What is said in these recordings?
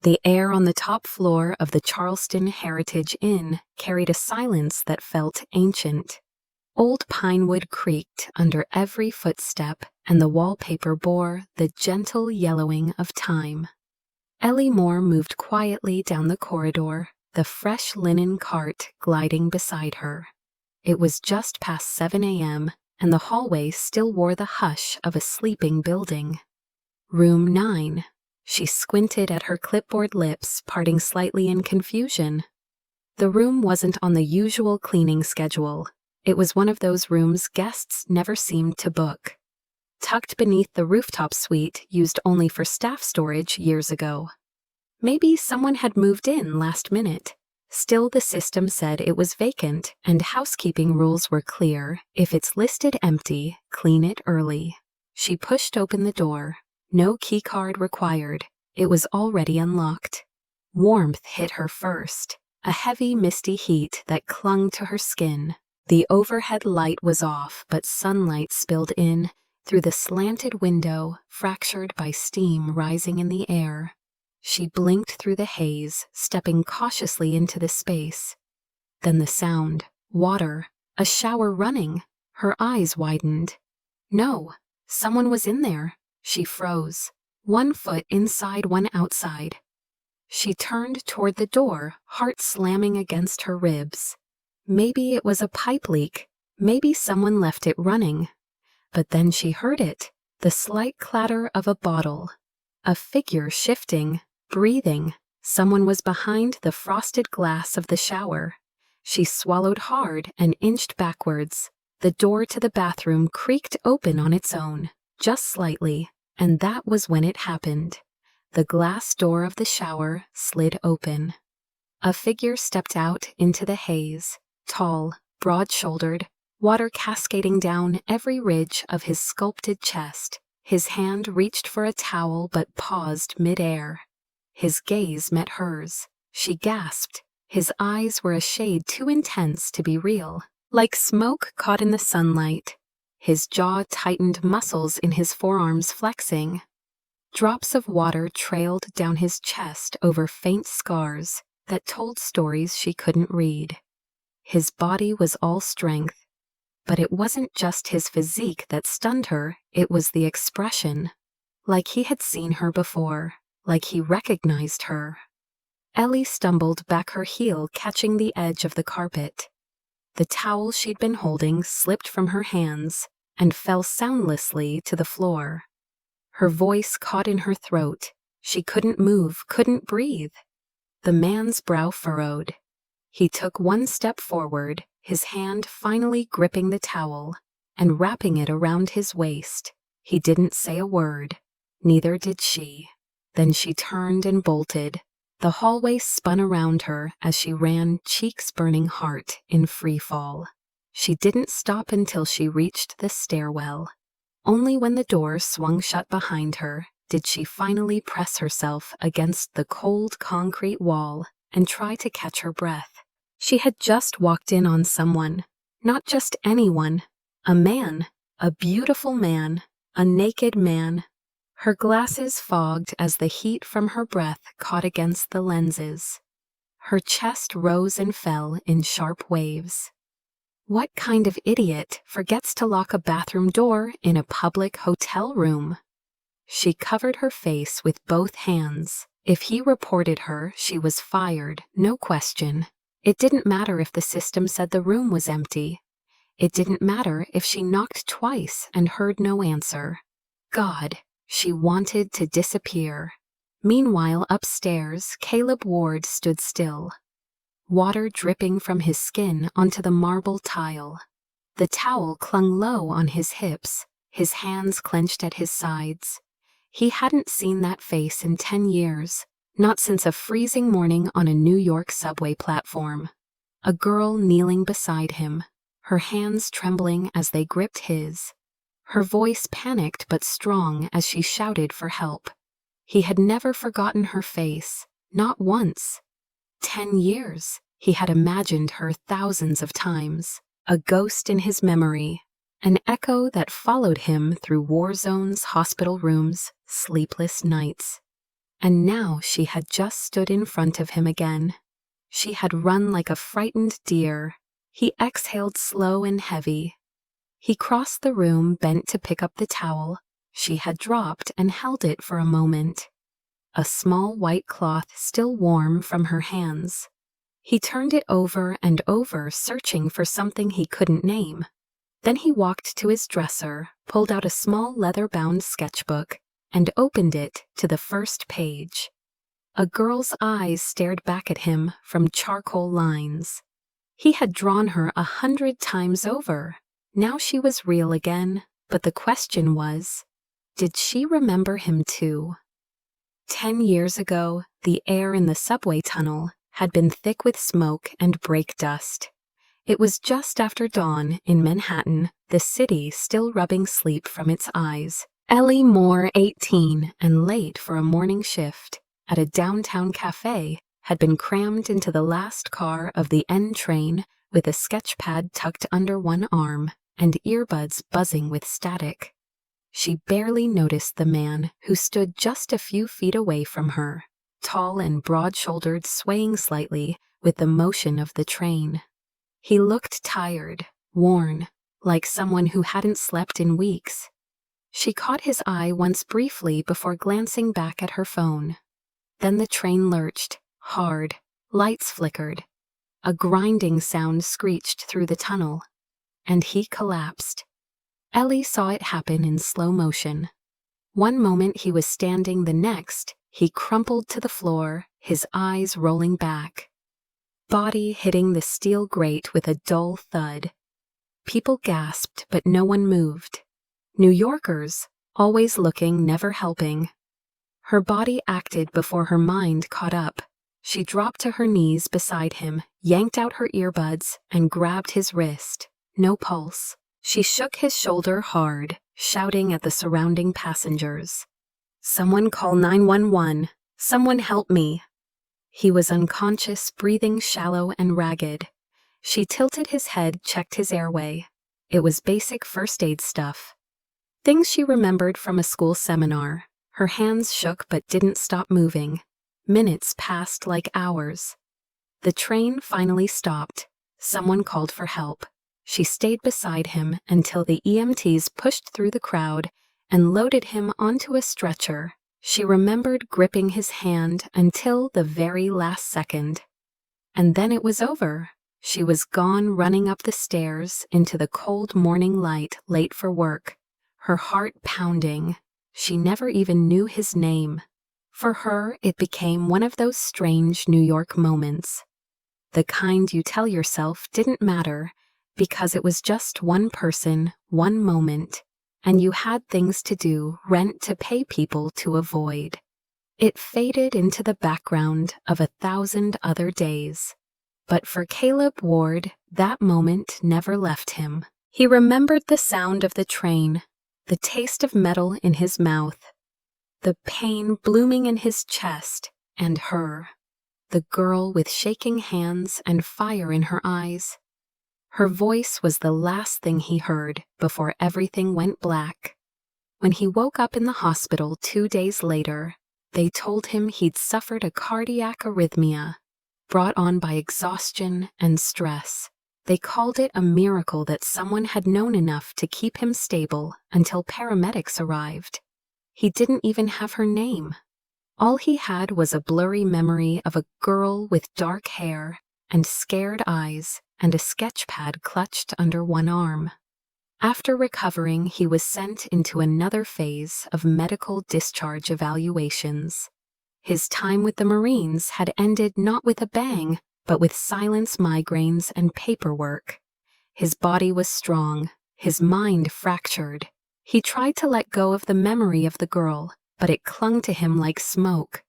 The air on the top floor of the Charleston Heritage Inn carried a silence that felt ancient. Old pine wood creaked under every footstep, and the wallpaper bore the gentle yellowing of time. Ellie Moore moved quietly down the corridor, the fresh linen cart gliding beside her. It was just past 7 a.m., and the hallway still wore the hush of a sleeping building. Room 9. She squinted at her clipboard lips, parting slightly in confusion. The room wasn't on the usual cleaning schedule. It was one of those rooms guests never seemed to book. Tucked beneath the rooftop suite used only for staff storage years ago. Maybe someone had moved in last minute. Still, the system said it was vacant, and housekeeping rules were clear. If it's listed empty, clean it early. She pushed open the door. No keycard required. It was already unlocked. Warmth hit her first, a heavy, misty heat that clung to her skin. The overhead light was off, but sunlight spilled in through the slanted window, fractured by steam rising in the air. She blinked through the haze, stepping cautiously into the space. Then the sound. Water. A shower running. Her eyes widened. No, someone was in there. She froze. One foot inside, one outside. She turned toward the door, heart slamming against her ribs. Maybe it was a pipe leak. Maybe someone left it running. But then she heard it, the slight clatter of a bottle. A figure shifting, breathing. Someone was behind the frosted glass of the shower. She swallowed hard and inched backwards. The door to the bathroom creaked open on its own, just slightly, and that was when it happened. The glass door of the shower slid open. A figure stepped out into the haze, tall, broad-shouldered, water cascading down every ridge of his sculpted chest. His hand reached for a towel but paused mid-air. His gaze met hers. She gasped. His eyes were a shade too intense to be real, like smoke caught in the sunlight. His jaw tightened, muscles in his forearms flexing. Drops of water trailed down his chest over faint scars that told stories she couldn't read. His body was all strength. But it wasn't just his physique that stunned her, it was the expression. Like he had seen her before, like he recognized her. Ellie stumbled back, her heel catching the edge of the carpet. The towel she'd been holding slipped from her hands and fell soundlessly to the floor. Her voice caught in her throat. She couldn't move, couldn't breathe. The man's brow furrowed. He took one step forward, his hand finally gripping the towel and wrapping it around his waist. He didn't say a word. Neither did she. Then she turned and bolted. The hallway spun around her as she ran, cheeks burning, heart in free fall. She didn't stop until she reached the stairwell. Only when the door swung shut behind her did she finally press herself against the cold concrete wall and try to catch her breath. She had just walked in on someone, not just anyone, a man, a beautiful man, a naked man. Her glasses fogged as the heat from her breath caught against the lenses. Her chest rose and fell in sharp waves. What kind of idiot forgets to lock a bathroom door in a public hotel room? She covered her face with both hands. If he reported her, she was fired, no question. It didn't matter if the system said the room was empty. It didn't matter if she knocked twice and heard no answer. God, she wanted to disappear. Meanwhile, upstairs, Caleb Ward stood still. Water dripping from his skin onto the marble tile. The towel clung low on his hips, his hands clenched at his sides. He hadn't seen that face in 10 years, not since a freezing morning on a New York subway platform. A girl kneeling beside him, her hands trembling as they gripped his. Her voice panicked but strong as she shouted for help. He had never forgotten her face, not once. 10 years, he had imagined her thousands of times, a ghost in his memory, an echo that followed him through war zones, hospital rooms, sleepless nights. And now she had just stood in front of him again. She had run like a frightened deer. He exhaled slow and heavy. He crossed the room, bent to pick up the towel she had dropped, and held it for a moment. A small white cloth still warm from her hands. He turned it over and over, searching for something he couldn't name. Then he walked to his dresser, pulled out a small leather-bound sketchbook, and opened it to the first page. A girl's eyes stared back at him from charcoal lines. He had drawn her 100 times over. Now she was real again, but the question was, did she remember him too? 10 years ago, the air in the subway tunnel had been thick with smoke and brake dust. It was just after dawn in Manhattan, the city still rubbing sleep from its eyes. Ellie Moore, 18 and late for a morning shift at a downtown cafe, had been crammed into the last car of the N train with a sketch pad tucked under one arm and earbuds buzzing with static. She barely noticed the man who stood just a few feet away from her, tall and broad-shouldered, swaying slightly with the motion of the train. He looked tired, worn, like someone who hadn't slept in weeks. She caught his eye once briefly before glancing back at her phone. Then the train lurched, hard, lights flickered. A grinding sound screeched through the tunnel, and he collapsed. Ellie saw it happen in slow motion. One moment he was standing, the next he crumpled to the floor, his eyes rolling back. Body hitting the steel grate with a dull thud. People gasped, but no one moved. New Yorkers, always looking, never helping. Her body acted before her mind caught up. She dropped to her knees beside him, yanked out her earbuds, and grabbed his wrist. No pulse. She shook his shoulder hard, shouting at the surrounding passengers. "Someone call 911. Someone help me." He was unconscious, breathing shallow and ragged. She tilted his head, checked his airway. It was basic first aid stuff. Things she remembered from a school seminar. Her hands shook but didn't stop moving. Minutes passed like hours. The train finally stopped. Someone called for help. She stayed beside him until the EMTs pushed through the crowd and loaded him onto a stretcher. She remembered gripping his hand until the very last second. And then it was over. She was gone, running up the stairs into the cold morning light, late for work, her heart pounding. She never even knew his name. For her, it became one of those strange New York moments. The kind you tell yourself didn't matter, because it was just one person, one moment, and you had things to do, rent to pay, people to avoid. It faded into the background of 1,000 other days. But for Caleb Ward, that moment never left him. He remembered the sound of the train, the taste of metal in his mouth, the pain blooming in his chest, and her, the girl with shaking hands and fire in her eyes. Her voice was the last thing he heard before everything went black. When he woke up in the hospital 2 days later, they told him he'd suffered a cardiac arrhythmia, brought on by exhaustion and stress. They called it a miracle that someone had known enough to keep him stable until paramedics arrived. He didn't even have her name. All he had was a blurry memory of a girl with dark hair and scared eyes, and a sketch pad clutched under one arm. After recovering, he was sent into another phase of medical discharge evaluations. His time with the Marines had ended not with a bang, but with silence, migraines, and paperwork. His body was strong, his mind fractured. He tried to let go of the memory of the girl, but it clung to him like smoke.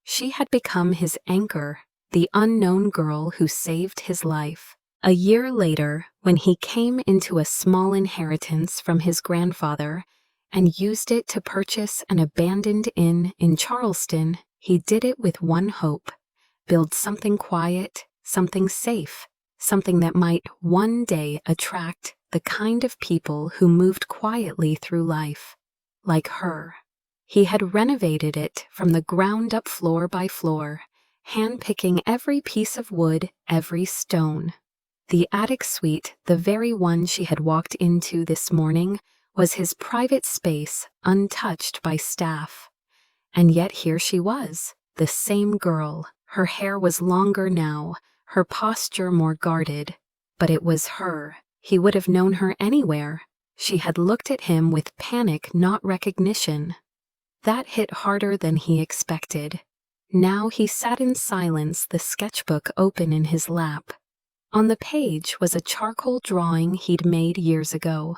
She had become his anchor, the unknown girl who saved his life. A year later, when he came into a small inheritance from his grandfather and used it to purchase an abandoned inn in Charleston, he did it with one hope: build something quiet, something safe, something that might one day attract the kind of people who moved quietly through life, like her. He had renovated it from the ground up floor by floor, handpicking every piece of wood, every stone. The attic suite, the very one she had walked into this morning, was his private space, untouched by staff. And yet here she was, the same girl. Her hair was longer now, her posture more guarded. But it was her. He would have known her anywhere. She had looked at him with panic, not recognition. That hit harder than he expected. Now he sat in silence, the sketchbook open in his lap. On the page was a charcoal drawing he'd made years ago.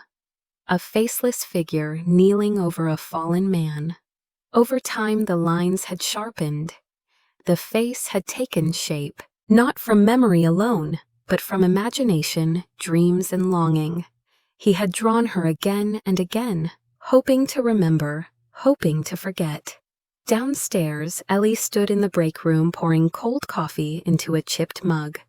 A faceless figure kneeling over a fallen man. Over time the lines had sharpened. The face had taken shape, not from memory alone, but from imagination, dreams, and longing. He had drawn her again and again, hoping to remember, hoping to forget. Downstairs, Ellie stood in the break room pouring cold coffee into a chipped mug.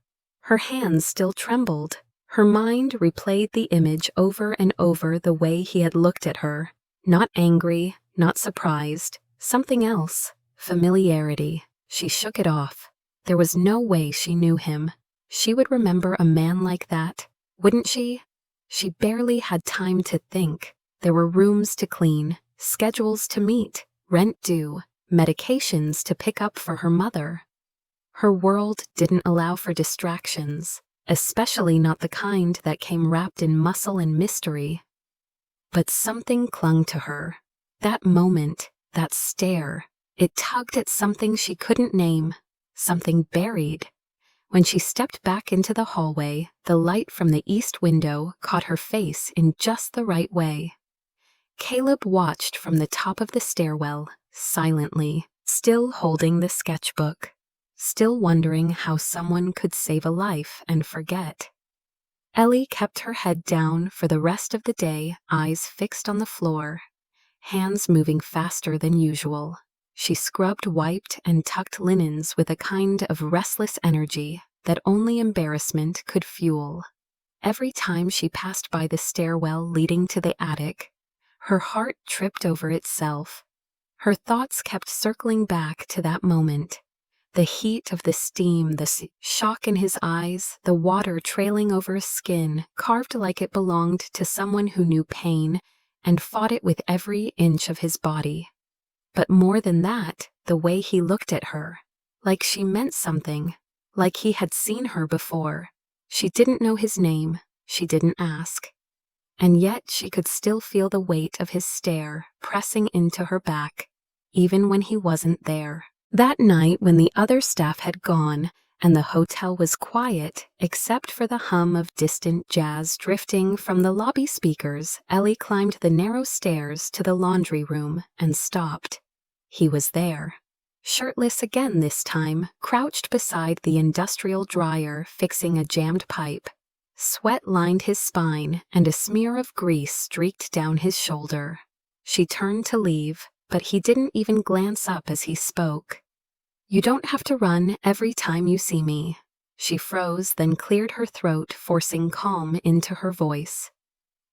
Her hands still trembled. Her mind replayed the image over and over, the way he had looked at her. Not angry, not surprised, something else. Familiarity. She shook it off. There was no way she knew him. She would remember a man like that, wouldn't she? She barely had time to think. There were rooms to clean, schedules to meet, rent due, medications to pick up for her mother. Her world didn't allow for distractions, especially not the kind that came wrapped in muscle and mystery. But something clung to her. That moment, that stare, it tugged at something she couldn't name, something buried. When she stepped back into the hallway, the light from the east window caught her face in just the right way. Caleb watched from the top of the stairwell, silently, still holding the sketchbook, still wondering how someone could save a life and forget. Ellie kept her head down for the rest of the day, eyes fixed on the floor, hands moving faster than usual. She scrubbed, wiped, and tucked linens with a kind of restless energy that only embarrassment could fuel. Every time she passed by the stairwell leading to the attic, her heart tripped over itself. Her thoughts kept circling back to that moment. The heat of the steam, the shock in his eyes, the water trailing over his skin, carved like it belonged to someone who knew pain and fought it with every inch of his body. But more than that, the way he looked at her, like she meant something, like he had seen her before. She didn't know his name, she didn't ask. And yet she could still feel the weight of his stare pressing into her back, even when he wasn't there. That night, when the other staff had gone and the hotel was quiet except for the hum of distant jazz drifting from the lobby speakers, Ellie climbed the narrow stairs to the laundry room and stopped. He was there. Shirtless again this time, crouched beside the industrial dryer fixing a jammed pipe. Sweat lined his spine and a smear of grease streaked down his shoulder. She turned to leave, but he didn't even glance up as he spoke. "You don't have to run every time you see me." She froze, then cleared her throat, forcing calm into her voice.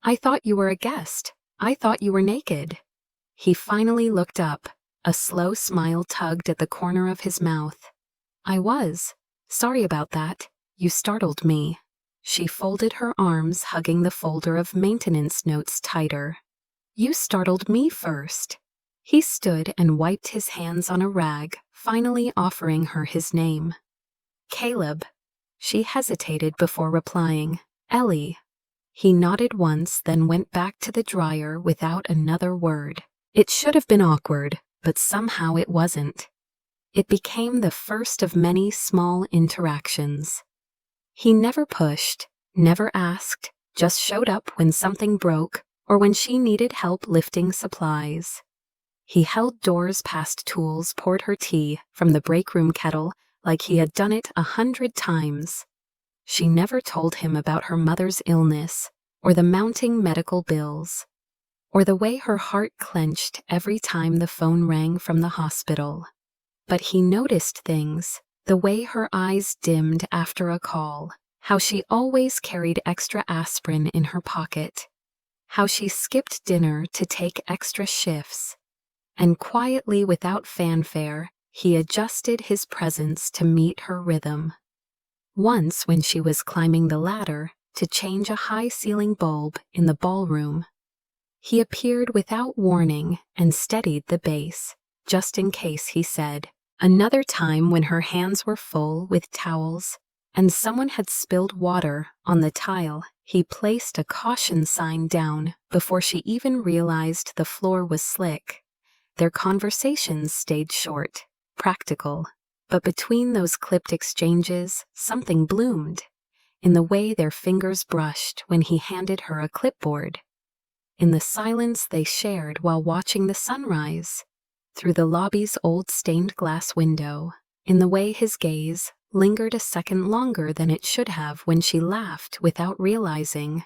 "I thought you were a guest. I thought you were naked." He finally looked up. A slow smile tugged at the corner of his mouth. "I was. Sorry about that. You startled me." She folded her arms, hugging the folder of maintenance notes tighter. "You startled me first." He stood and wiped his hands on a rag, finally offering her his name. "Caleb." She hesitated before replying. "Ellie." He nodded once, then went back to the dryer without another word. It should have been awkward, but somehow it wasn't. It became the first of many small interactions. He never pushed, never asked, just showed up when something broke or when she needed help lifting supplies. He held doors past tools, poured her tea from the break room kettle like he had done it 100 times. She never told him about her mother's illness or the mounting medical bills, or the way her heart clenched every time the phone rang from the hospital. But he noticed things, the way her eyes dimmed after a call, how she always carried extra aspirin in her pocket, how she skipped dinner to take extra shifts. and quietly without fanfare, he adjusted his presence to meet her rhythm. Once when she was climbing the ladder to change a high-ceiling bulb in the ballroom, he appeared without warning and steadied the base, just in case, he said. Another time when her hands were full with towels and someone had spilled water on the tile, he placed a caution sign down before she even realized the floor was slick. Their conversations stayed short, practical, but between those clipped exchanges, something bloomed, in the way their fingers brushed when he handed her a clipboard, in the silence they shared while watching the sunrise, through the lobby's old stained glass window, in the way his gaze lingered a second longer than it should have when she laughed without realizing.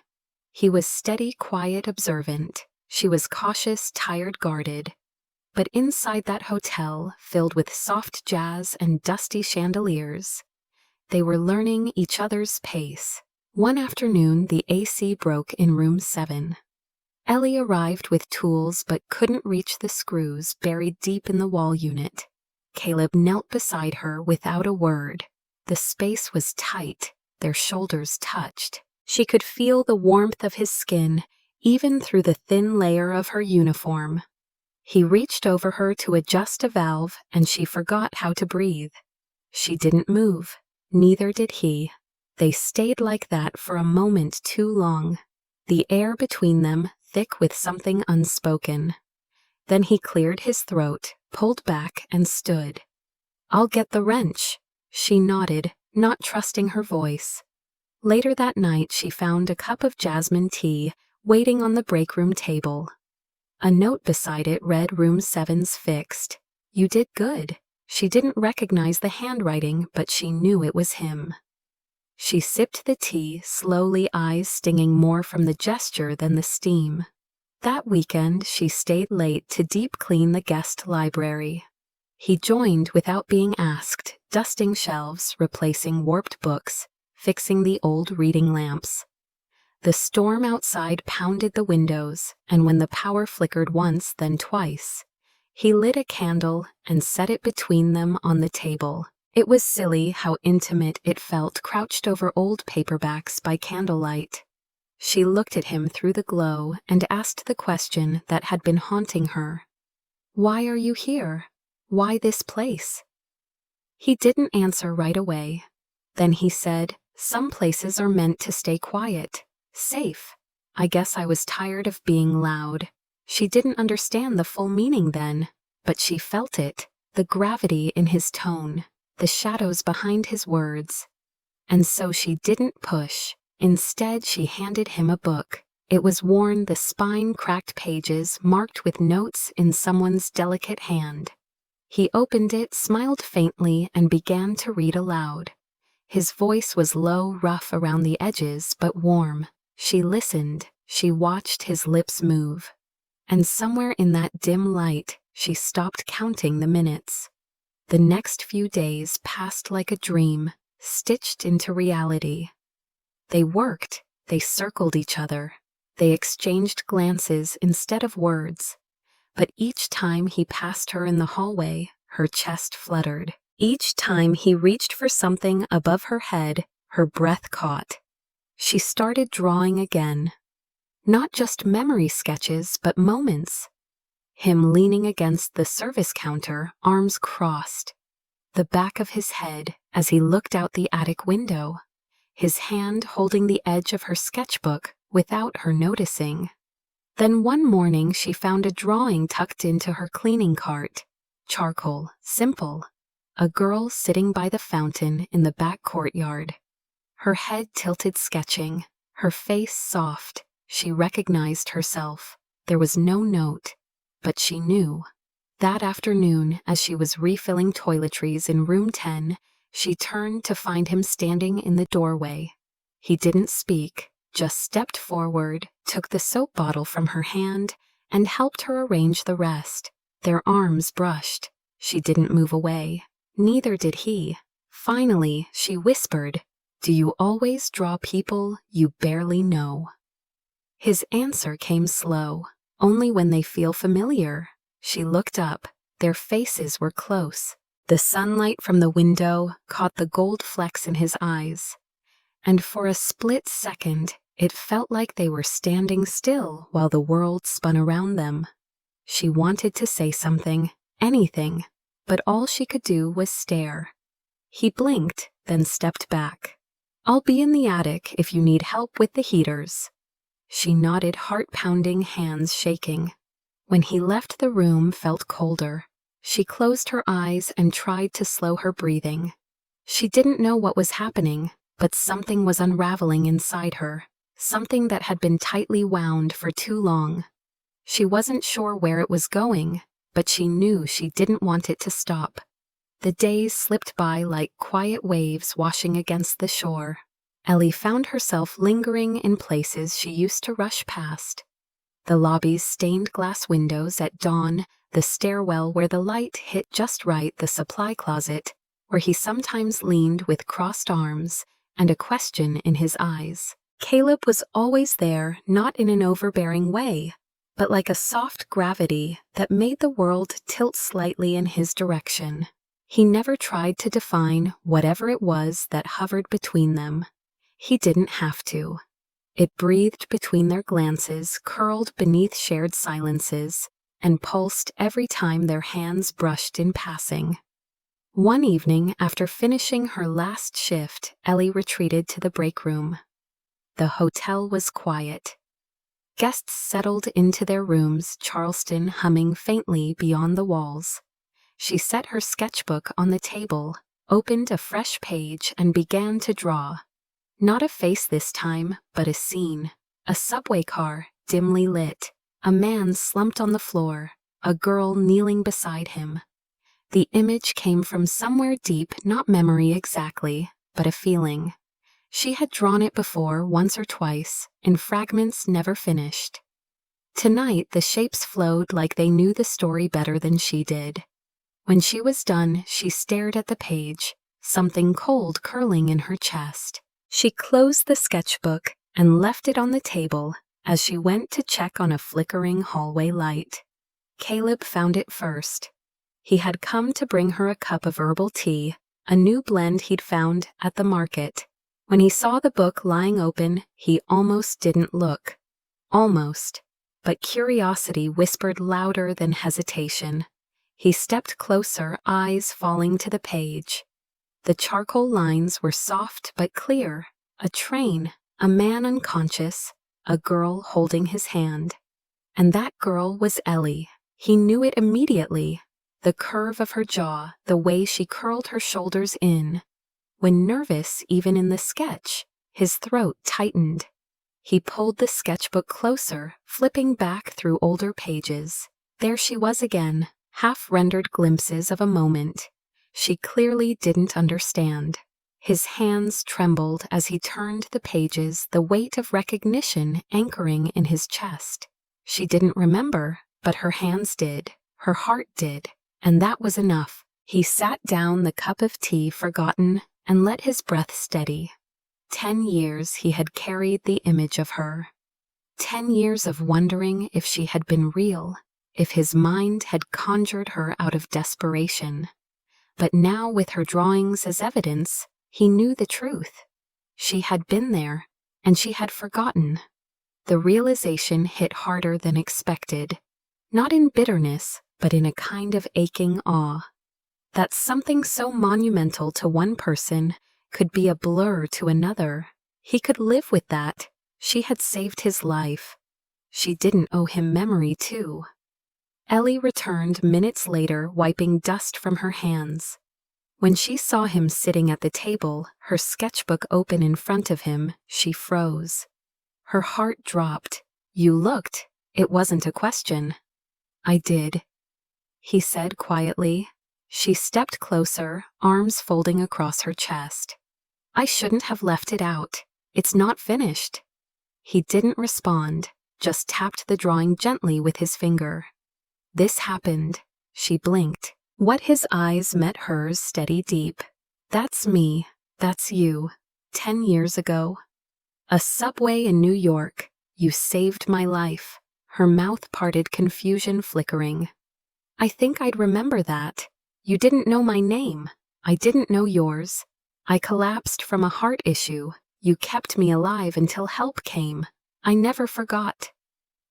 He was steady, quiet, observant. She was cautious, tired, guarded. But inside that hotel, filled with soft jazz and dusty chandeliers, they were learning each other's pace. One afternoon, the AC broke in room 7. Ellie arrived with tools but couldn't reach the screws buried deep in the wall unit. Caleb knelt beside her without a word. The space was tight, their shoulders touched. She could feel the warmth of his skin, even through the thin layer of her uniform. He reached over her to adjust a valve, and she forgot how to breathe. She didn't move. Neither did he. They stayed like that for a moment too long, the air between them thick with something unspoken. Then he cleared his throat, pulled back, and stood. "I'll get the wrench," she nodded, not trusting her voice. Later that night she found a cup of jasmine tea waiting on the break room table. A note beside it read, "Room 7's fixed. You did good." She didn't recognize the handwriting, but she knew it was him. She sipped the tea, slowly, eyes stinging more from the gesture than the steam. That weekend she stayed late to deep clean the guest library. He joined without being asked, dusting shelves, replacing warped books, fixing the old reading lamps. The storm outside pounded the windows, and when the power flickered once, then twice, he lit a candle and set it between them on the table. It was silly how intimate it felt crouched over old paperbacks by candlelight. She looked at him through the glow and asked the question that had been haunting her. "Why are you here? Why this place?" He didn't answer right away. Then he said, "Some places are meant to stay quiet, safe. I guess I was tired of being loud." She didn't understand the full meaning then, but she felt it, the gravity in his tone, the shadows behind his words. And so she didn't push. Instead, she handed him a book. It was worn, the spine-cracked pages marked with notes in someone's delicate hand. He opened it, smiled faintly, and began to read aloud. His voice was low, rough around the edges, but warm. She listened. She watched his lips move. And somewhere in that dim light, she stopped counting the minutes. The next few days passed like a dream, stitched into reality. They worked, they circled each other, they exchanged glances instead of words. But each time he passed her in the hallway, her chest fluttered. Each time he reached for something above her head, her breath caught. She started drawing again. Not just memory sketches, but moments. Him leaning against the service counter, arms crossed. The back of his head as he looked out the attic window. His hand holding the edge of her sketchbook without her noticing. Then one morning she found a drawing tucked into her cleaning cart. Charcoal, simple. A girl sitting by the fountain in the back courtyard. Her head tilted sketching, her face soft. She recognized herself. There was no note, but she knew. That afternoon, as she was refilling toiletries in room 10, she turned to find him standing in the doorway. He didn't speak, just stepped forward, took the soap bottle from her hand, and helped her arrange the rest. Their arms brushed. She didn't move away. Neither did he. Finally, she whispered, "Do you always draw people you barely know?" His answer came slow, "Only when they feel familiar." She looked up. Their faces were close. The sunlight from the window caught the gold flecks in his eyes, and for a split second, it felt like they were standing still while the world spun around them. She wanted to say something, anything, but all she could do was stare. He blinked, then stepped back. "I'll be in the attic if you need help with the heaters." She nodded, heart-pounding, hands shaking. When he left, the room felt colder. She closed her eyes and tried to slow her breathing. She didn't know what was happening, but something was unraveling inside her, something that had been tightly wound for too long. She wasn't sure where it was going, but she knew she didn't want it to stop. The days slipped by like quiet waves washing against the shore. Ellie found herself lingering in places she used to rush past. The lobby's stained glass windows at dawn, the stairwell where the light hit just right, the supply closet, where he sometimes leaned with crossed arms and a question in his eyes. Caleb was always there, not in an overbearing way, but like a soft gravity that made the world tilt slightly in his direction. He never tried to define whatever it was that hovered between them. He didn't have to. It breathed between their glances, curled beneath shared silences, and pulsed every time their hands brushed in passing. One evening, after finishing her last shift, Ellie retreated to the break room. The hotel was quiet. Guests settled into their rooms, Charleston humming faintly beyond the walls. She set her sketchbook on the table, opened a fresh page, and began to draw. Not a face this time, but a scene. A subway car, dimly lit. A man slumped on the floor, a girl kneeling beside him. The image came from somewhere deep, not memory exactly, but a feeling. She had drawn it before, once or twice, in fragments never finished. Tonight, the shapes flowed like they knew the story better than she did. When she was done, she stared at the page, something cold curling in her chest. She closed the sketchbook and left it on the table as she went to check on a flickering hallway light. Caleb found it first. He had come to bring her a cup of herbal tea, a new blend he'd found at the market. When he saw the book lying open, he almost didn't look. Almost. But curiosity whispered louder than hesitation. He stepped closer, eyes falling to the page. The charcoal lines were soft but clear. A train, a man unconscious, a girl holding his hand. And that girl was Ellie. He knew it immediately. The curve of her jaw, the way she curled her shoulders in. When nervous, even in the sketch, his throat tightened. He pulled the sketchbook closer, flipping back through older pages. There she was again, half-rendered glimpses of a moment. She clearly didn't understand. His hands trembled as he turned the pages, the weight of recognition anchoring in his chest. She didn't remember, but her hands did, her heart did, and that was enough. He sat down, the cup of tea forgotten, and let his breath steady. 10 years he had carried the image of her. 10 years of wondering if she had been real, if his mind had conjured her out of desperation. But now, with her drawings as evidence, he knew the truth. She had been there, and she had forgotten. The realization hit harder than expected, not in bitterness, but in a kind of aching awe. That something so monumental to one person could be a blur to another. He could live with that. She had saved his life. She didn't owe him memory, too. Ellie returned minutes later, wiping dust from her hands. When she saw him sitting at the table, her sketchbook open in front of him, she froze. Her heart dropped. "You looked. It wasn't a question." "I did," he said quietly. She stepped closer, arms folding across her chest. "I shouldn't have left it out. It's not finished." He didn't respond, just tapped the drawing gently with his finger. "This happened." She blinked. What his eyes met hers steady deep. "That's me. That's you. 10 years ago. A subway in New York. You saved my life." Her mouth parted, confusion flickering. I think I'd remember that. You didn't know my name. I didn't know yours. I collapsed from a heart issue. You kept me alive until help came. I never forgot."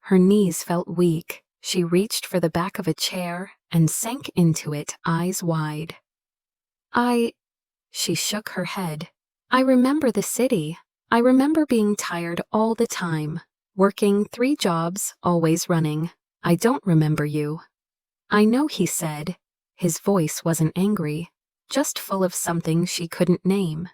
Her knees felt weak. She reached for the back of a chair and sank into it, eyes wide. She shook her head. "I remember the city. I remember being tired all the time, working 3 jobs, always running. I don't remember you." "I know," he said. His voice wasn't angry, just full of something she couldn't name.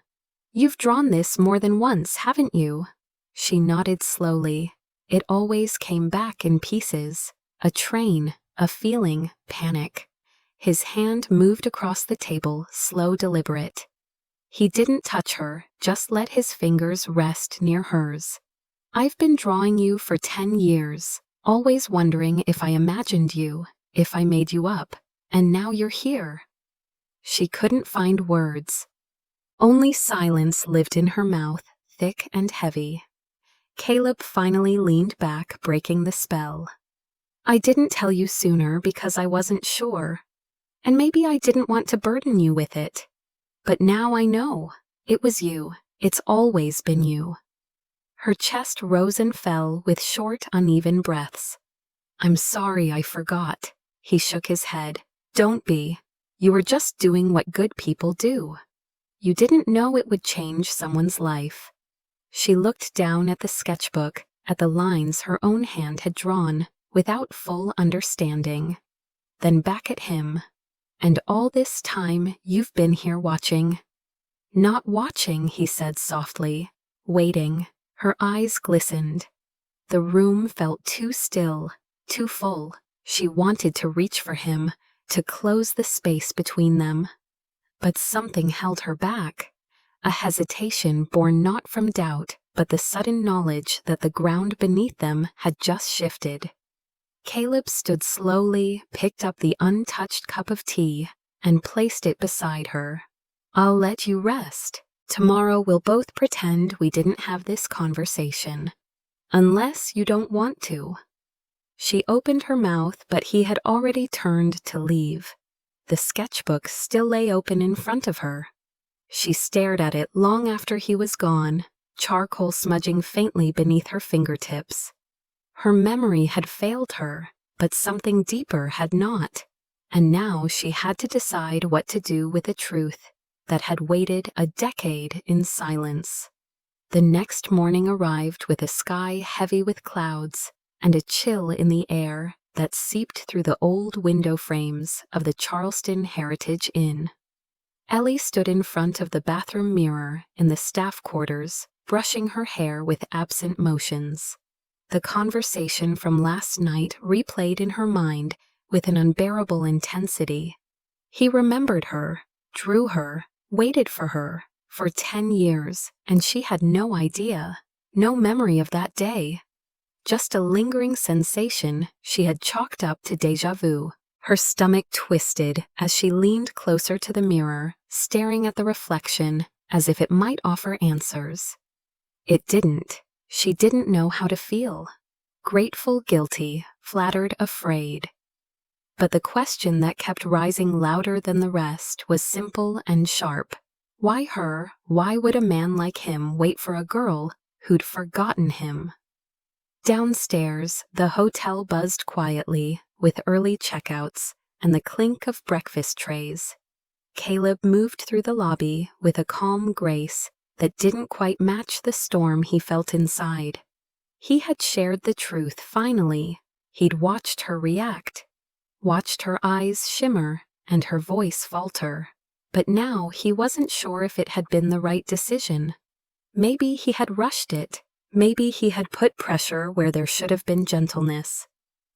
"You've drawn this more than once, haven't you?" She nodded slowly. It always came back in pieces. A train, a feeling, panic. His hand moved across the table, slow, deliberate. He didn't touch her, just let his fingers rest near hers. "I've been drawing you for 10 years, always wondering if I imagined you, if I made you up, and now you're here." She couldn't find words. Only silence lived in her mouth, thick and heavy. Caleb finally leaned back, breaking the spell. "I didn't tell you sooner because I wasn't sure. And maybe I didn't want to burden you with it. But now I know. It was you. It's always been you." Her chest rose and fell with short, uneven breaths. "I'm sorry I forgot." He shook his head. "Don't be. You were just doing what good people do. You didn't know it would change someone's life." She looked down at the sketchbook, at the lines her own hand had drawn, without full understanding. Then back at him. "And all this time you've been here watching." "Not watching," he said softly. "Waiting." Her eyes glistened. The room felt too still, too full. She wanted to reach for him, to close the space between them. But something held her back. A hesitation born not from doubt, but the sudden knowledge that the ground beneath them had just shifted. Caleb stood slowly, picked up the untouched cup of tea, and placed it beside her. "I'll let you rest. Tomorrow we'll both pretend we didn't have this conversation. Unless you don't want to." She opened her mouth, but he had already turned to leave. The sketchbook still lay open in front of her. She stared at it long after he was gone, charcoal smudging faintly beneath her fingertips. Her memory had failed her, but something deeper had not. And now she had to decide what to do with a truth that had waited a decade in silence. The next morning arrived with a sky heavy with clouds and a chill in the air that seeped through the old window frames of the Charleston Heritage Inn. Ellie stood in front of the bathroom mirror in the staff quarters, brushing her hair with absent motions. The conversation from last night replayed in her mind with an unbearable intensity. He remembered her, drew her, waited for her, for 10 years, and she had no idea, no memory of that day. Just a lingering sensation she had chalked up to déjà vu. Her stomach twisted as she leaned closer to the mirror, staring at the reflection as if it might offer answers. It didn't. She didn't know how to feel. Grateful, guilty, flattered, afraid. But the question that kept rising louder than the rest was simple and sharp. Why her? Why would a man like him wait for a girl who'd forgotten him? Downstairs, the hotel buzzed quietly, with early checkouts and the clink of breakfast trays. Caleb moved through the lobby with a calm grace that didn't quite match the storm he felt inside. He had shared the truth finally. He'd watched her react, watched her eyes shimmer and her voice falter. But now he wasn't sure if it had been the right decision. Maybe he had rushed it. Maybe he had put pressure where there should have been gentleness.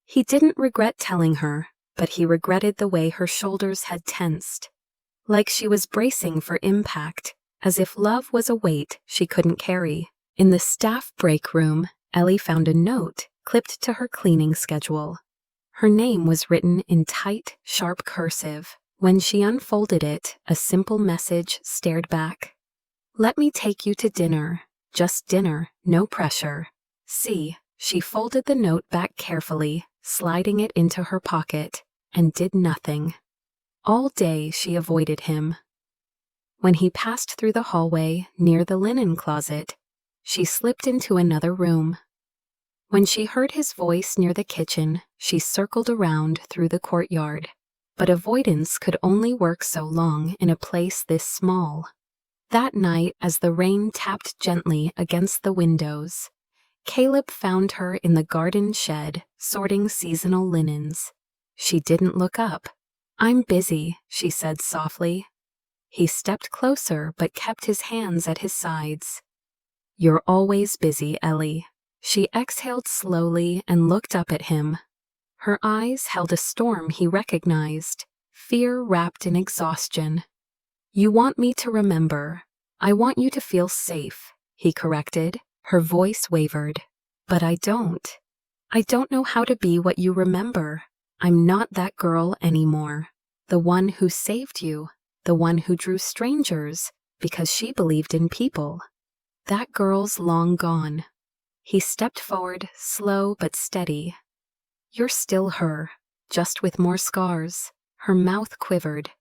He didn't regret telling her, but he regretted the way her shoulders had tensed. Like she was bracing for impact, as if love was a weight she couldn't carry. In the staff break room, Ellie found a note clipped to her cleaning schedule. Her name was written in tight, sharp cursive. When she unfolded it, a simple message stared back. "Let me take you to dinner. Just dinner, no pressure. See." She folded the note back carefully, sliding it into her pocket, and did nothing. All day she avoided him. When he passed through the hallway near the linen closet, she slipped into another room. When she heard his voice near the kitchen, she circled around through the courtyard. But avoidance could only work so long in a place this small. That night, as the rain tapped gently against the windows, Caleb found her in the garden shed, sorting seasonal linens. She didn't look up. "I'm busy," she said softly. He stepped closer but kept his hands at his sides. "You're always busy, Ellie." She exhaled slowly and looked up at him. Her eyes held a storm he recognized, fear wrapped in exhaustion. "You want me to remember. I want you to feel safe," he corrected. Her voice wavered. "But I don't. I don't know how to be what you remember. I'm not that girl anymore. The one who saved you. The one who drew strangers because she believed in people. That girl's long gone." He stepped forward, slow but steady. "You're still her, just with more scars." Her mouth quivered.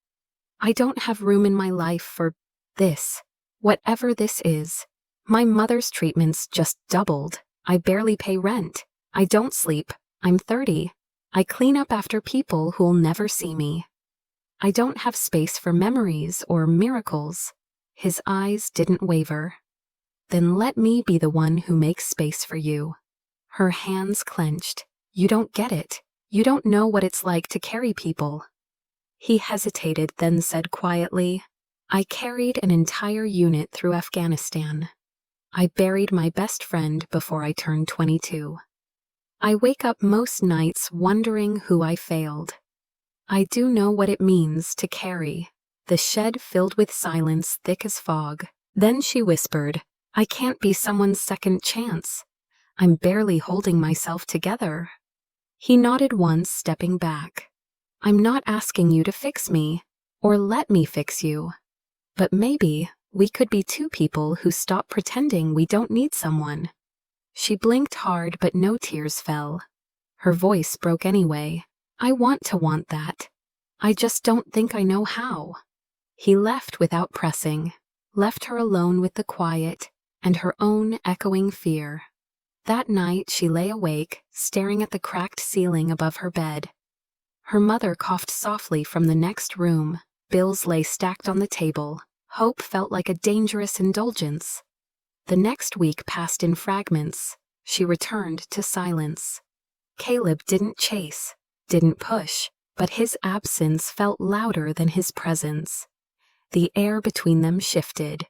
"I don't have room in my life for this, whatever this is. My mother's treatments just doubled. I barely pay rent. I don't sleep. I'm 30. I clean up after people who'll never see me. I don't have space for memories or miracles." His eyes didn't waver. "Then let me be the one who makes space for you." Her hands clenched. "You don't get it. You don't know what it's like to carry people." He hesitated, then said quietly, "I carried an entire unit through Afghanistan. I buried my best friend before I turned 22. I wake up most nights wondering who I failed. I do know what it means to carry." The shed filled with silence thick as fog. Then she whispered, "I can't be someone's second chance. I'm barely holding myself together." He nodded once, stepping back. "I'm not asking you to fix me, or let me fix you. But maybe we could be two people who stop pretending we don't need someone." She blinked hard, but no tears fell. Her voice broke anyway. "I want to want that. I just don't think I know how." He left without pressing, left her alone with the quiet and her own echoing fear. That night she lay awake, staring at the cracked ceiling above her bed. Her mother coughed softly from the next room. Bills lay stacked on the table. Hope felt like a dangerous indulgence. The next week passed in fragments. She returned to silence. Caleb didn't chase, didn't push, but his absence felt louder than his presence. The air between them shifted.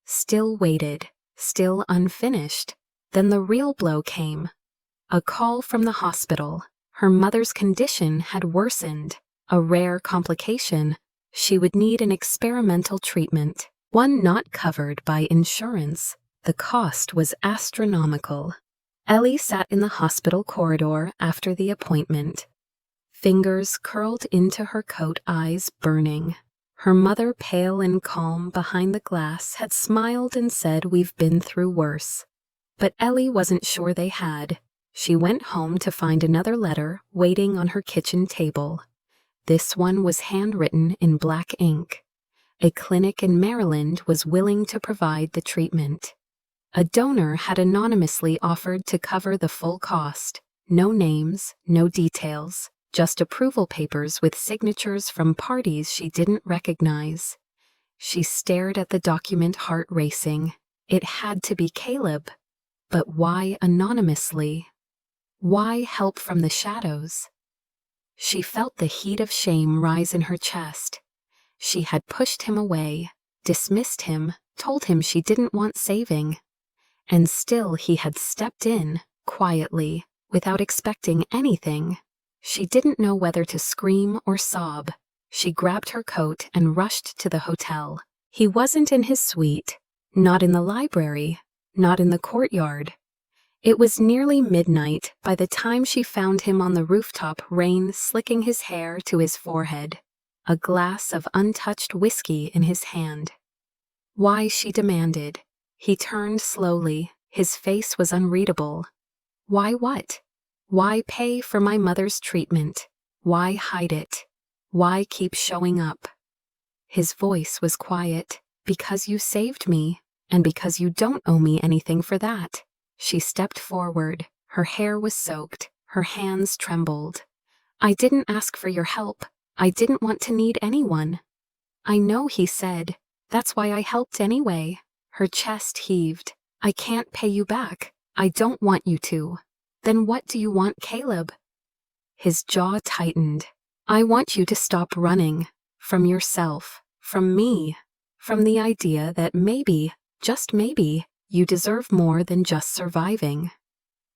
Still waited, still unfinished. Then the real blow came. A call from the hospital. Her mother's condition had worsened. A rare complication. She would need an experimental treatment, one not covered by insurance. The cost was astronomical. Ellie sat in the hospital corridor after the appointment. Fingers curled into her coat, eyes burning. Her mother, pale and calm behind the glass, had smiled and said, "We've been through worse." But Ellie wasn't sure they had. She went home to find another letter waiting on her kitchen table. This one was handwritten in black ink. A clinic in Maryland was willing to provide the treatment. A donor had anonymously offered to cover the full cost. No names, no details, just approval papers with signatures from parties she didn't recognize. She stared at the document, heart racing. It had to be Caleb. But why anonymously? Why help from the shadows? She felt the heat of shame rise in her chest. She had pushed him away, dismissed him, told him she didn't want saving. And still he had stepped in, quietly, without expecting anything. She didn't know whether to scream or sob. She grabbed her coat and rushed to the hotel. He wasn't in his suite, not in the library, not in the courtyard. It was nearly midnight by the time she found him on the rooftop, rain slicking his hair to his forehead, a glass of untouched whiskey in his hand. "Why?" she demanded. He turned slowly. His face was unreadable. "Why what? Why pay for my mother's treatment? Why hide it? Why keep showing up? His voice was quiet. Because you saved me, and because you don't owe me anything for that. She stepped forward. Her hair was soaked. Her hands trembled. I didn't ask for your help. I didn't want to need anyone. I know, he said. That's why I helped anyway. Her chest heaved. I can't pay you back. I don't want you to. Then what do you want, Caleb? His jaw tightened. I want you to stop running. From yourself. From me. From the idea that maybe, just maybe, you deserve more than just surviving.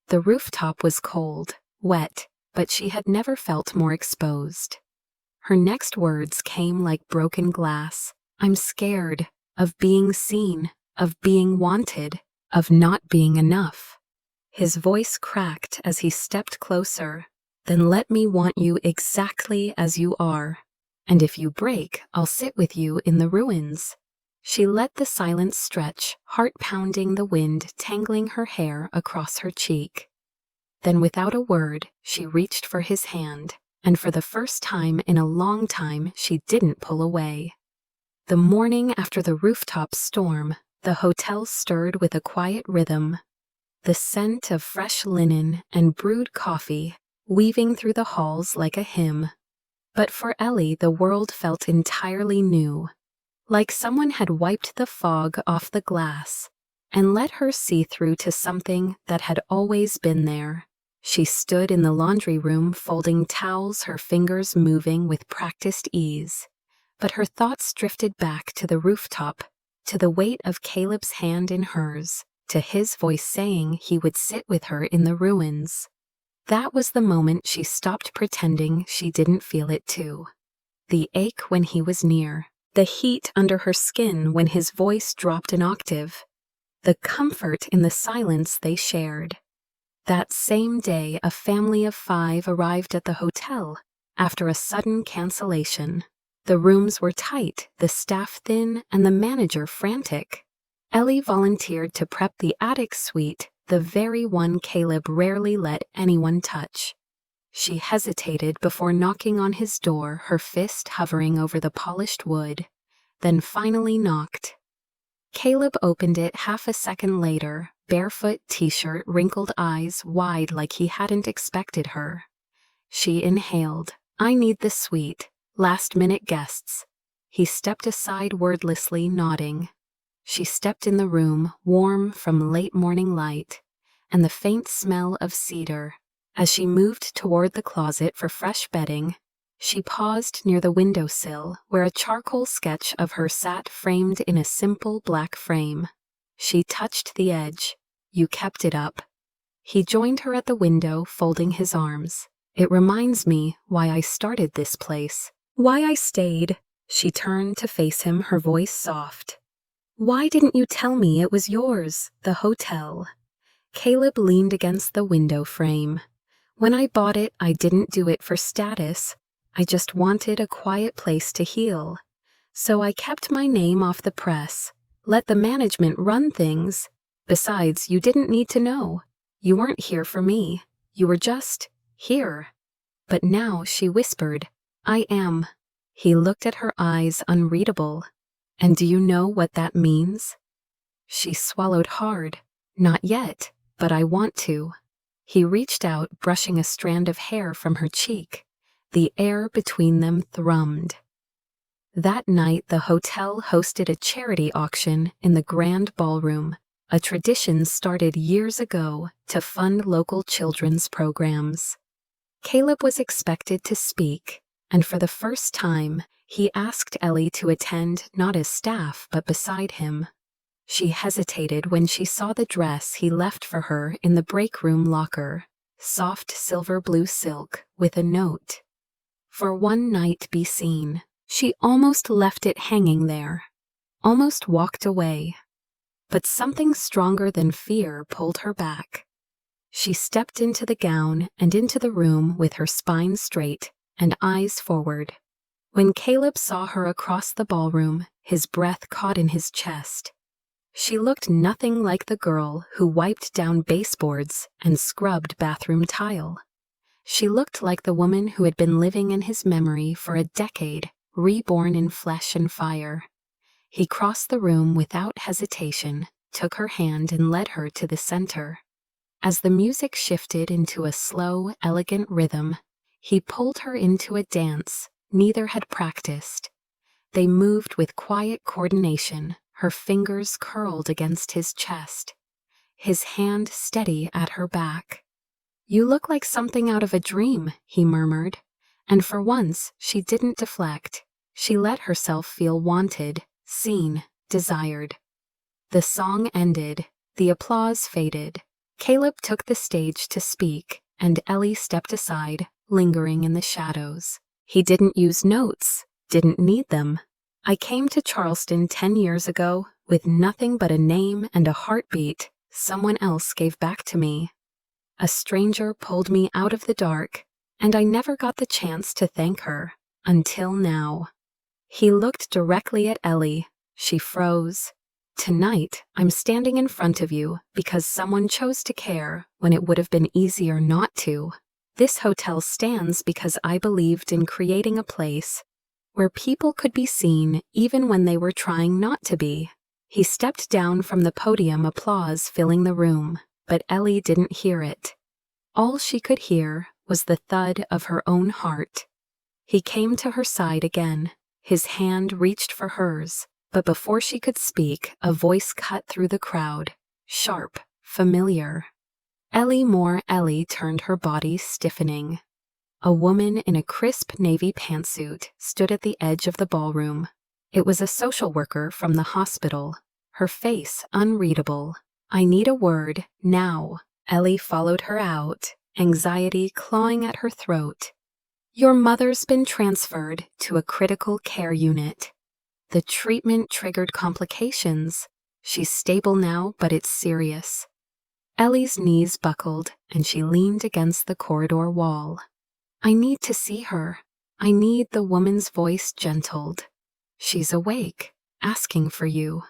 The rooftop was cold, wet, but she had never felt more exposed. Her next words came like broken glass. I'm scared of being seen, of being wanted, of not being enough. His voice cracked as he stepped closer. Then let me want you exactly as you are. And if you break, I'll sit with you in the ruins. She let the silence stretch, heart pounding, the wind tangling her hair across her cheek. Then without a word, she reached for his hand, and for the first time in a long time, she didn't pull away. The morning after the rooftop storm, the hotel stirred with a quiet rhythm. The scent of fresh linen and brewed coffee, weaving through the halls like a hymn. But for Ellie, the world felt entirely new, like someone had wiped the fog off the glass and let her see through to something that had always been there. She stood in the laundry room folding towels, her fingers moving with practiced ease, but her thoughts drifted back to the rooftop, to the weight of Caleb's hand in hers, to his voice saying he would sit with her in the ruins. That was the moment she stopped pretending she didn't feel it too. The ache when he was near, the heat under her skin when his voice dropped an octave, the comfort in the silence they shared. That same day, a family of 5 arrived at the hotel after a sudden cancellation. The rooms were tight, the staff thin, and the manager frantic. Ellie volunteered to prep the attic suite, the very one Caleb rarely let anyone touch. She hesitated before knocking on his door, her fist hovering over the polished wood, then finally knocked. Caleb opened it half a second later, barefoot t-shirt, wrinkled eyes wide like he hadn't expected her. She inhaled. I need the suite. Last-minute guests. He stepped aside wordlessly, nodding. She stepped in the room, warm from late morning light, and the faint smell of cedar. As she moved toward the closet for fresh bedding, she paused near the windowsill where a charcoal sketch of her sat framed in a simple black frame. She touched the edge. You kept it up. He joined her at the window, folding his arms. It reminds me why I started this place. Why I stayed. She turned to face him, her voice soft. Why didn't you tell me it was yours, the hotel? Caleb leaned against the window frame. When I bought it, I didn't do it for status. I just wanted a quiet place to heal. So I kept my name off the press, let the management run things. Besides, you didn't need to know. You weren't here for me. You were just here. But now, she whispered, I am. He looked at her eyes, unreadable. And do you know what that means? She swallowed hard. Not yet, but I want to. He reached out, brushing a strand of hair from her cheek. The air between them thrummed. That night, the hotel hosted a charity auction in the grand ballroom, a tradition started years ago to fund local children's programs. Caleb was expected to speak, and for the first time, he asked Ellie to attend not as staff but beside him. She hesitated when she saw the dress he left for her in the break room locker, soft silver blue silk with a note. For one night be seen. She almost left it hanging there, almost walked away. But something stronger than fear pulled her back. She stepped into the gown and into the room with her spine straight and eyes forward. When Caleb saw her across the ballroom, his breath caught in his chest. She looked nothing like the girl who wiped down baseboards and scrubbed bathroom tile. She looked like the woman who had been living in his memory for a decade, reborn in flesh and fire. He crossed the room without hesitation, took her hand and led her to the center. As the music shifted into a slow, elegant rhythm, he pulled her into a dance neither had practiced. They moved with quiet coordination, her fingers curled against his chest, his hand steady at her back. "You look like something out of a dream," he murmured, and for once she didn't deflect. She let herself feel wanted, seen, desired. The song ended, the applause faded. Caleb took the stage to speak, and Ellie stepped aside, lingering in the shadows. He didn't use notes, didn't need them. "I came to Charleston 10 years ago with nothing but a name and a heartbeat someone else gave back to me. A stranger pulled me out of the dark, and I never got the chance to thank her, until now." He looked directly at Ellie. She froze. "Tonight, I'm standing in front of you because someone chose to care when it would have been easier not to. This hotel stands because I believed in creating a place where people could be seen even when they were trying not to be." He stepped down from the podium, applause filling the room, but Ellie didn't hear it. All she could hear was the thud of her own heart. He came to her side again. His hand reached for hers, but before she could speak, a voice cut through the crowd, sharp, familiar. "Ellie Moore." Ellie turned, her body stiffening. A woman in a crisp navy pantsuit stood at the edge of the ballroom. It was a social worker from the hospital, her face unreadable. "I need a word, now." Ellie followed her out, anxiety clawing at her throat. "Your mother's been transferred to a critical care unit. The treatment triggered complications. She's stable now, but it's serious." Ellie's knees buckled, and she leaned against the corridor wall. "I need to see her. I need." The woman's voice gentled. "She's awake, asking for you."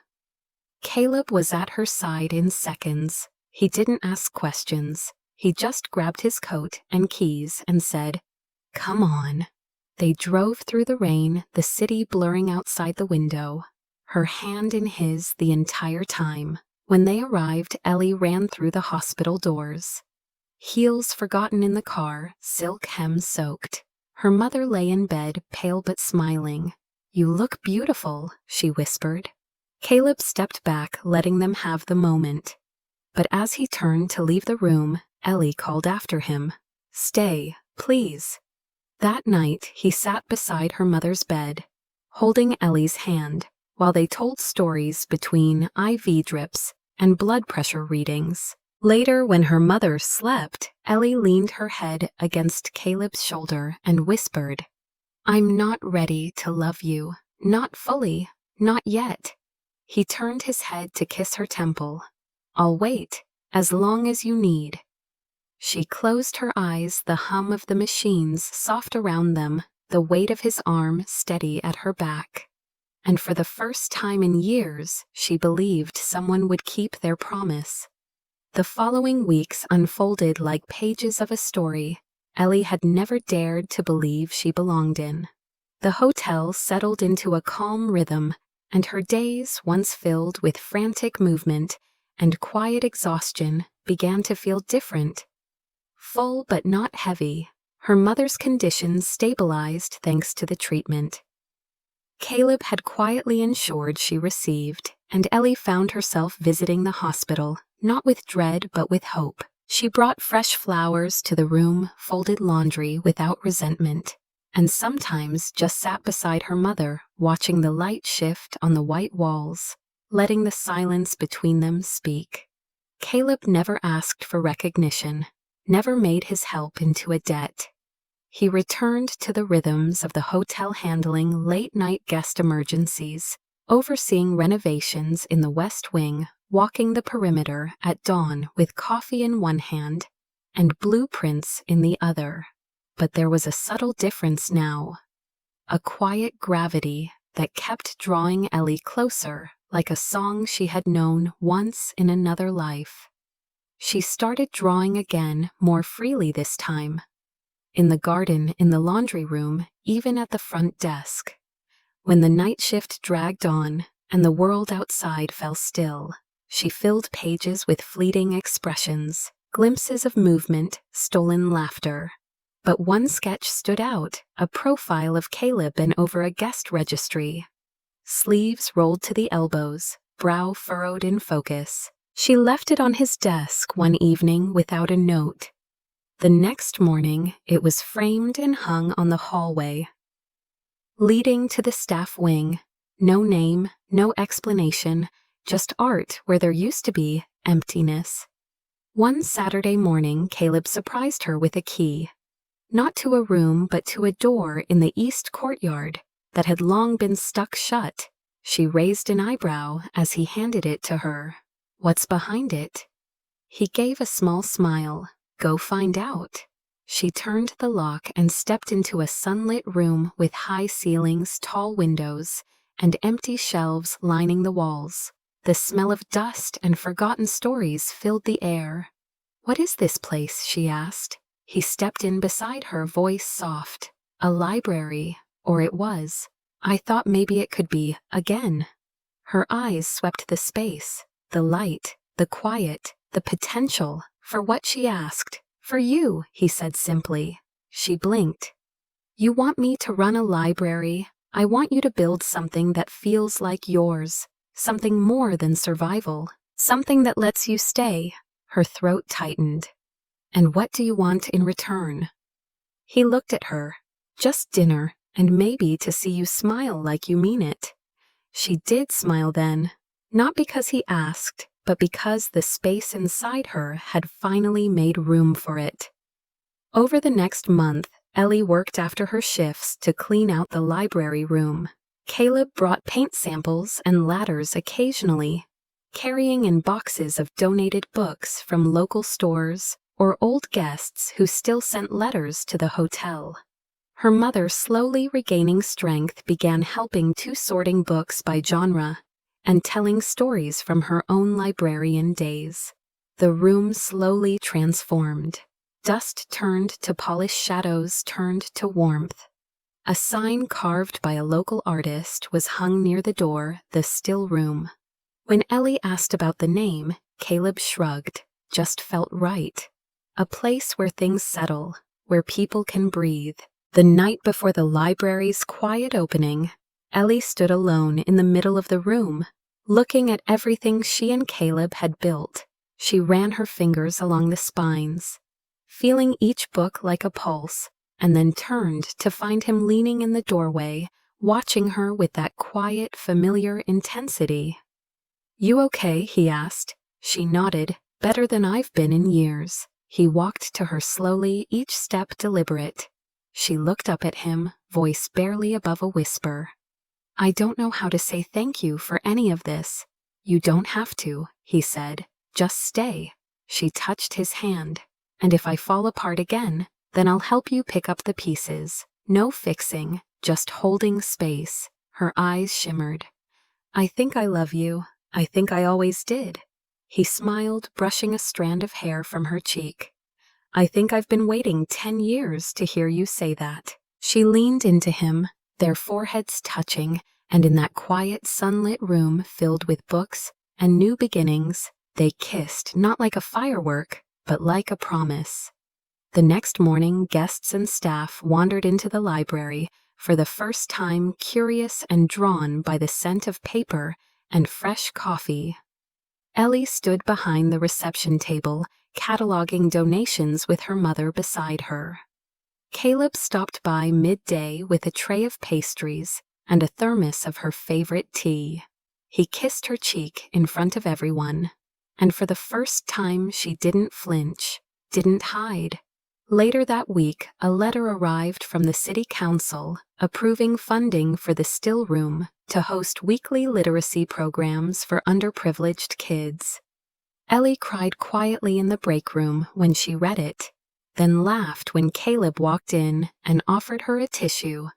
Caleb was at her side in seconds. He didn't ask questions. He just grabbed his coat and keys and said, "Come on." They drove through the rain, the city blurring outside the window, her hand in his the entire time. When they arrived, Ellie ran through the hospital doors. Heels forgotten in the car, silk hem soaked. Her mother lay in bed, pale but smiling. "You look beautiful," she whispered. Caleb stepped back, letting them have the moment. But as he turned to leave the room, Ellie called after him, "Stay, please." That night, he sat beside her mother's bed, holding Ellie's hand, while they told stories between IV drips and blood pressure readings. Later, when her mother slept, Ellie leaned her head against Caleb's shoulder and whispered, "I'm not ready to love you. Not fully. Not yet." He turned his head to kiss her temple. "I'll wait, as long as you need." She closed her eyes, the hum of the machines soft around them, the weight of his arm steady at her back. And for the first time in years, she believed someone would keep their promise. The following weeks unfolded like pages of a story Ellie had never dared to believe she belonged in. The hotel settled into a calm rhythm, and her days, once filled with frantic movement and quiet exhaustion, began to feel different. Full but not heavy, her mother's condition stabilized thanks to the treatment Caleb had quietly ensured she received, and Ellie found herself visiting the hospital, not with dread but with hope. She brought fresh flowers to the room, folded laundry without resentment, and sometimes just sat beside her mother, watching the light shift on the white walls, letting the silence between them speak. Caleb never asked for recognition, never made his help into a debt. He returned to the rhythms of the hotel, handling late-night guest emergencies, overseeing renovations in the West Wing, walking the perimeter at dawn with coffee in one hand and blueprints in the other. But there was a subtle difference now, a quiet gravity that kept drawing Ellie closer, like a song she had known once in another life. She started drawing again, more freely this time. in the garden, in the laundry room, even at the front desk. When the night shift dragged on, and the world outside fell still, she filled pages with fleeting expressions, glimpses of movement, stolen laughter. But one sketch stood out, a profile of Caleb bent over a guest registry. Sleeves rolled to the elbows, brow furrowed in focus. She left it on his desk one evening without a note. The next morning, it was framed and hung on the hallway, leading to the staff wing. No name, no explanation, just art where there used to be emptiness. One Saturday morning, Caleb surprised her with a key. Not to a room, but to a door in the east courtyard that had long been stuck shut. She raised an eyebrow as he handed it to her. "What's behind it?" He gave a small smile. "Go find out." She turned the lock and stepped into a sunlit room with high ceilings, tall windows, and empty shelves lining the walls. The smell of dust and forgotten stories filled the air. "What is this place?" she asked. He stepped in beside her, voice soft. "A library, or it was. I thought maybe it could be again." Her eyes swept the space, the light, the quiet, the potential for what she asked. "For you," he said simply. She blinked. "You want me to run a library? I want you to build something that feels like yours, something more than survival, something that lets you stay." Her throat tightened. "And what do you want in return?" He looked at her. "Just dinner, and maybe to see you smile like you mean it." She did smile then, not because he asked, but because the space inside her had finally made room for it. Over the next month, Ellie worked after her shifts to clean out the library room. Caleb brought paint samples and ladders occasionally, carrying in boxes of donated books from local stores or old guests who still sent letters to the hotel. Her mother, slowly regaining strength, began helping to sorting books by genre and telling stories from her own librarian days. The room slowly transformed. Dust turned to polished, shadows turned to warmth. A sign carved by a local artist was hung near the door, "The Still Room." When Ellie asked about the name, Caleb shrugged. "Just felt right. A place where things settle, where people can breathe." The night before the library's quiet opening, Ellie stood alone in the middle of the room, looking at everything she and Caleb had built. She ran her fingers along the spines, feeling each book like a pulse, and then turned to find him leaning in the doorway, watching her with that quiet, familiar intensity. "You okay?" he asked. She nodded. "Better than I've been in years." He walked to her slowly, each step deliberate. She looked up at him, voice barely above a whisper. "I don't know how to say thank you for any of this." "You don't have to," he said. "Just stay." She touched his hand. "And if I fall apart again, then I'll help you pick up the pieces. No fixing, just holding space." Her eyes shimmered. "I think I love you. I think I always did." He smiled, brushing a strand of hair from her cheek. "I think I've been waiting 10 years to hear you say that." She leaned into him, their foreheads touching, and in that quiet, sunlit room filled with books and new beginnings, they kissed, not like a firework, but like a promise. The next morning, guests and staff wandered into the library, for the first time curious and drawn by the scent of paper and fresh coffee. Ellie stood behind the reception table, cataloging donations with her mother beside her. Caleb stopped by midday with a tray of pastries and a thermos of her favorite tea. He kissed her cheek in front of everyone, and for the first time she didn't flinch, didn't hide. Later that week, a letter arrived from the city council approving funding for the Still Room to host weekly literacy programs for underprivileged kids. Ellie cried quietly in the break room when she read it, then laughed when Caleb walked in and offered her a tissue.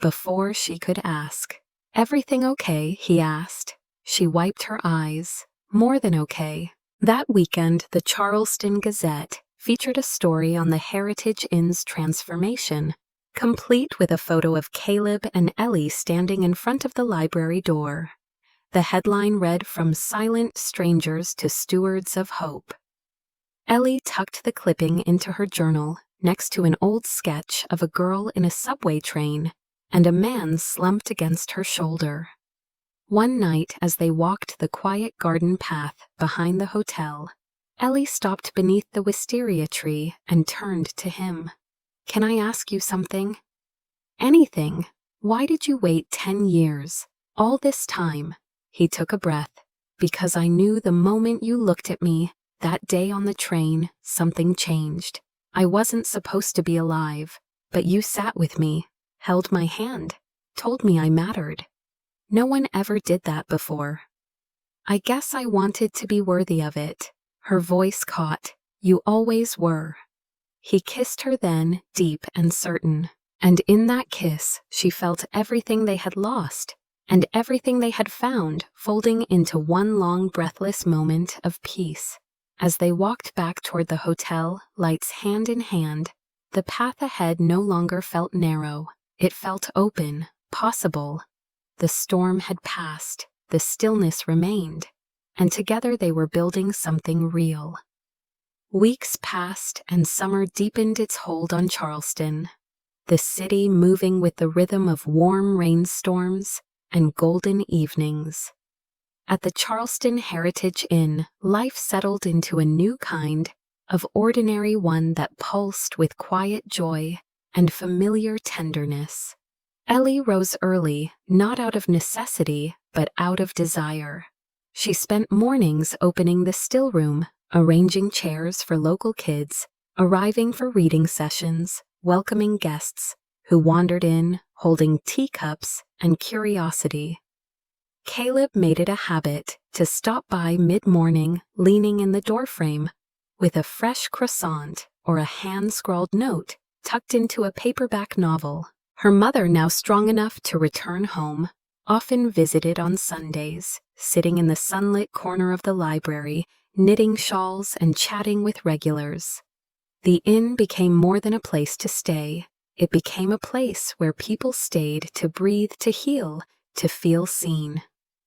Before she could ask, "Everything okay?" he asked. She wiped her eyes. More than okay. That weekend, the Charleston Gazette featured a story on the Heritage Inn's transformation, complete with a photo of Caleb and Ellie standing in front of the library door. The headline read, "From Silent Strangers to Stewards of Hope." Ellie tucked the clipping into her journal next to an old sketch of a girl in a subway train and a man slumped against her shoulder. One night, as they walked the quiet garden path behind the hotel, Ellie stopped beneath the wisteria tree and turned to him. "Can I ask you something?" "Anything. Why did you wait 10 years? All this time?" He took a breath. "Because I knew the moment you looked at me, that day on the train, something changed. I wasn't supposed to be alive, but you sat with me, held my hand, told me I mattered. No one ever did that before. I guess I wanted to be worthy of it." Her voice caught. "You always were." He kissed her then, deep and certain, and in that kiss she felt everything they had lost and everything they had found folding into one long breathless moment of peace. As they walked back toward the hotel, lights hand in hand, the path ahead no longer felt narrow. It felt open, possible. The storm had passed, the stillness remained, and together they were building something real. Weeks passed and summer deepened its hold on Charleston, the city moving with the rhythm of warm rainstorms and golden evenings. At the Charleston Heritage Inn, life settled into a new kind of ordinary one that pulsed with quiet joy and familiar tenderness. Ellie rose early, not out of necessity, but out of desire. She spent mornings opening the still room, arranging chairs for local kids, arriving for reading sessions, welcoming guests who wandered in, holding teacups and curiosity. Caleb made it a habit to stop by mid-morning, leaning in the doorframe, with a fresh croissant or a hand-scrawled note tucked into a paperback novel. Her mother, now strong enough to return home, often visited on Sundays, sitting in the sunlit corner of the library, knitting shawls and chatting with regulars. The inn became more than a place to stay. It became a place where people stayed to breathe, to heal, to feel seen.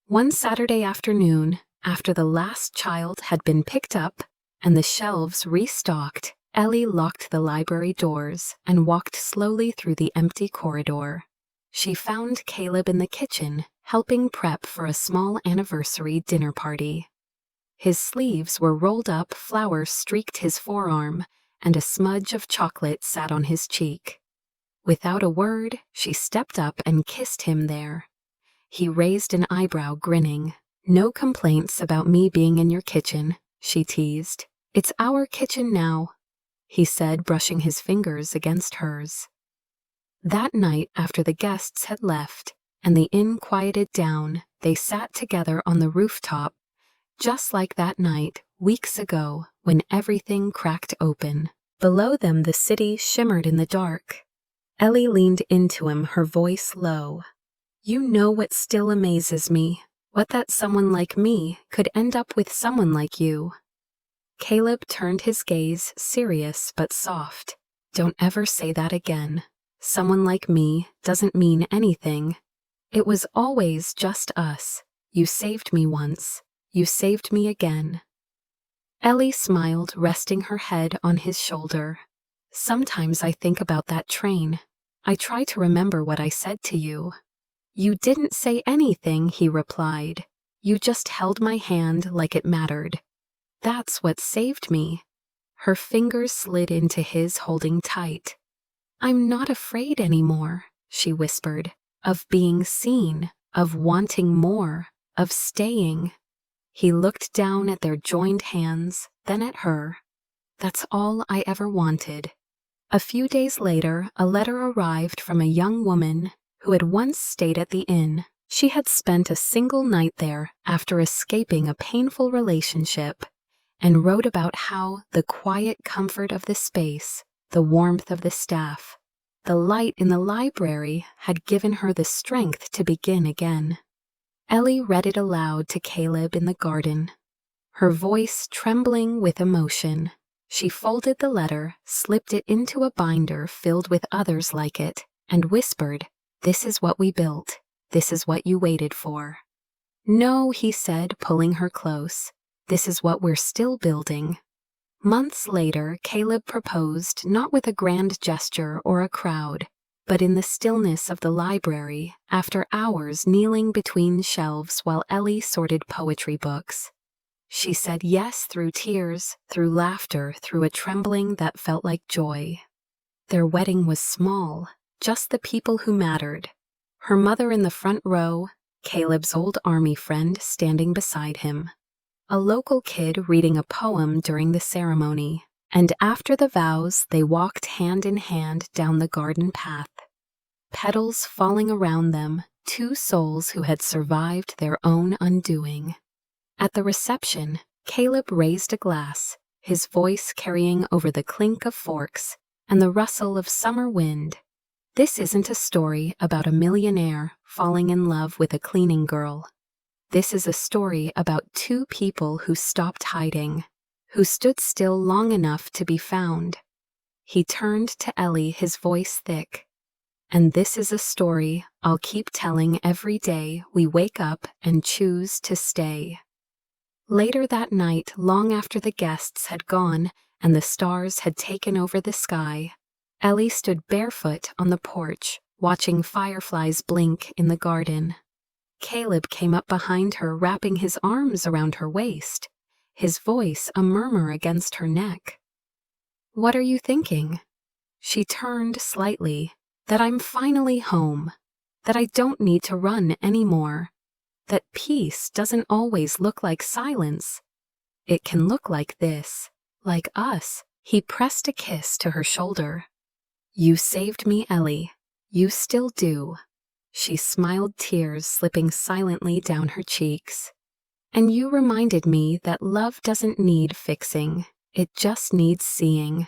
One Saturday afternoon, after the last child had been picked up and the shelves restocked, Ellie locked the library doors and walked slowly through the empty corridor. She found Caleb in the kitchen, helping prep for a small anniversary dinner party. His sleeves were rolled up, flowers streaked his forearm, and a smudge of chocolate sat on his cheek. Without a word, she stepped up and kissed him there. He raised an eyebrow, grinning. "No complaints about me being in your kitchen," she teased. "It's our kitchen now," he said, brushing his fingers against hers. That night, after the guests had left and the inn quieted down, they sat together on the rooftop, just like that night, weeks ago, when everything cracked open. Below them, the city shimmered in the dark. Ellie leaned into him, her voice low. "You know what still amazes me? What that someone like me could end up with someone like you." Caleb turned his gaze, serious but soft. "Don't ever say that again. Someone like me doesn't mean anything. It was always just us. You saved me once. You saved me again." Ellie smiled, resting her head on his shoulder. "Sometimes I think about that train. I try to remember what I said to you." "You didn't say anything," he replied. "You just held my hand like it mattered. That's what saved me." Her fingers slid into his, holding tight. "I'm not afraid anymore," she whispered, "of being seen, of wanting more, of staying." He looked down at their joined hands, then at her. "That's all I ever wanted." A few days later, a letter arrived from a young woman who had once stayed at the inn. She had spent a single night there after escaping a painful relationship, and wrote about how the quiet comfort of the space, the warmth of the staff, the light in the library had given her the strength to begin again. Ellie read it aloud to Caleb in the garden, her voice trembling with emotion. She folded the letter, slipped it into a binder filled with others like it, and whispered, "This is what we built. This is what you waited for." "No," he said, pulling her close. "This is what we're still building." Months later, Caleb proposed, not with a grand gesture or a crowd, but in the stillness of the library, after hours kneeling between shelves while Ellie sorted poetry books. She said yes through tears, through laughter, through a trembling that felt like joy. Their wedding was small, just the people who mattered. Her mother in the front row, Caleb's old army friend standing beside him, a local kid reading a poem during the ceremony, and after the vows they walked hand in hand down the garden path. Petals falling around them, two souls who had survived their own undoing. At the reception, Caleb raised a glass, his voice carrying over the clink of forks and the rustle of summer wind. This isn't a story about a millionaire falling in love with a cleaning girl. This is a story about two people who stopped hiding, who stood still long enough to be found. He turned to Ellie, his voice thick. And this is a story I'll keep telling every day we wake up and choose to stay. Later that night, long after the guests had gone and the stars had taken over the sky, Ellie stood barefoot on the porch, watching fireflies blink in the garden. Caleb came up behind her, wrapping his arms around her waist, his voice a murmur against her neck. "What are you thinking?" She turned slightly. "That I'm finally home. That I don't need to run anymore. That peace doesn't always look like silence. It can look like this, like us." He pressed a kiss to her shoulder. "You saved me, Ellie. You still do." She smiled, tears slipping silently down her cheeks. "And you reminded me that love doesn't need fixing. It just needs seeing."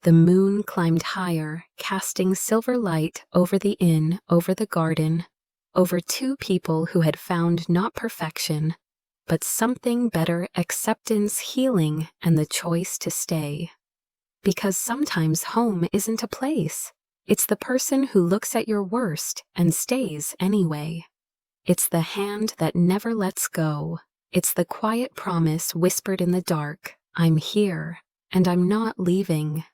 The moon climbed higher, casting silver light over the inn, over the garden, over two people who had found not perfection, but something better, acceptance, healing, and the choice to stay. Because sometimes home isn't a place. It's the person who looks at your worst and stays anyway. It's the hand that never lets go. It's the quiet promise whispered in the dark, "I'm here, and I'm not leaving."